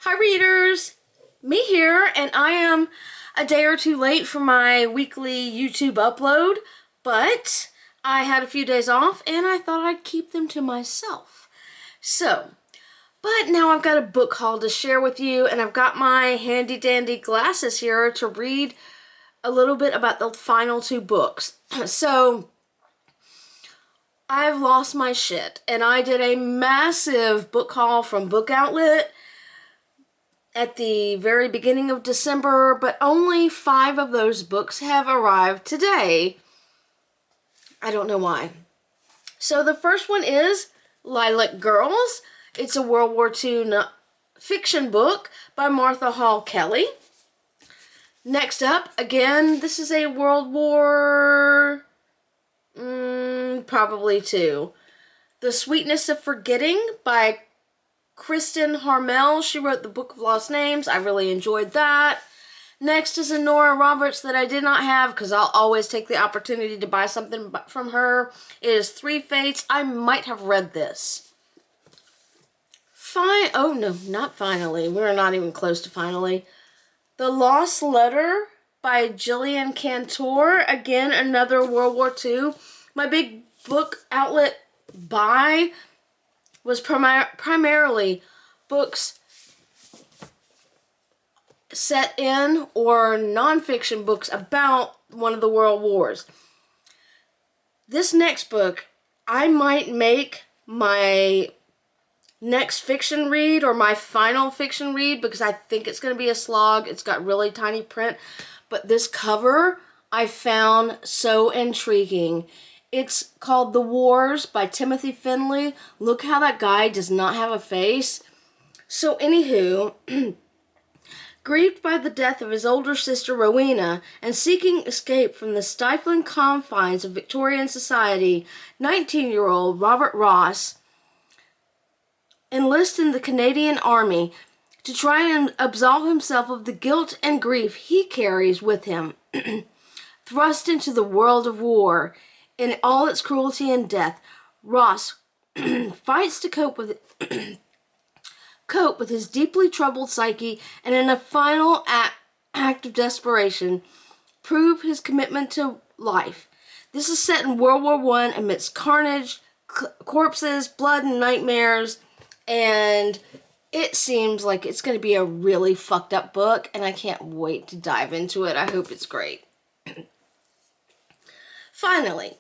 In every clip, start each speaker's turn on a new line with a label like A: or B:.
A: Hi readers, me here, and I am a day or two late for my weekly YouTube upload, but I had a few days off and I thought I'd keep them to myself. But now I've got a book haul to share with you, and I've got my handy dandy glasses here to read a little bit about the final two books. So I've lost my shit, and I did a massive book haul from Book Outlet at the very beginning of December, but only 5 of those books have arrived today. I don't know why. So the first one is Lilac Girls. It's a World War II fiction book by Martha Hall Kelly. Next up, again, this is a World War... probably II. The Sweetness of Forgetting by Kristen Harmel. She wrote the Book of Lost Names. I really enjoyed that. Next is a Nora Roberts that I did not have because I'll always take the opportunity to buy something from her. It is Three Fates. I might have read this. Oh no, not finally. We're not even close to finally. The Lost Letter by Gillian Cantor. Again, another World War II. My big book outlet buy was primarily books set in or nonfiction books about one of the world wars. This next book, I might make my next fiction read or my final fiction read because I think it's going to be a slog. It's got really tiny print, but this cover I found so intriguing. It's called The Wars by Timothy Finley. Look how that guy does not have a face. So anywho, grieved by the death of his older sister Rowena and seeking escape from the stifling confines of Victorian society, 19-year-old Robert Ross enlists in the Canadian Army to try and absolve himself of the guilt and grief he carries with him. Thrust into the world of war, in all its cruelty and death, Ross fights to cope with his deeply troubled psyche, and in a final act of desperation, prove his commitment to life. This is set in World War I amidst carnage, corpses, blood, and nightmares, and it seems like it's going to be a really fucked up book, and I can't wait to dive into it. I hope it's great. Finally,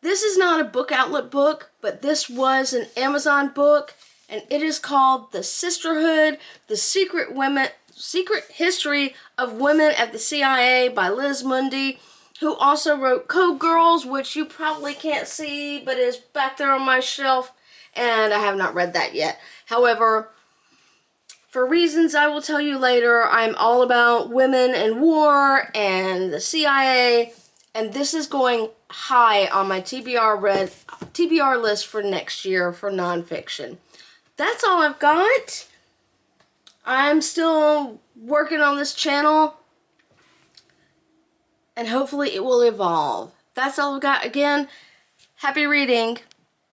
A: this is not a Book Outlet book, but this was an Amazon book, and it is called The Sisterhood, The Secret History of Women at the CIA by Liz Mundy, who also wrote Code Girls, which you probably can't see, but is back there on my shelf, and I have not read that yet. However, for reasons I will tell you later, I'm all about women and war and the CIA, and this is going high on my TBR list for next year for nonfiction. That's all I've got. I'm still working on this channel, and hopefully it will evolve. That's all I've got. Again, happy reading.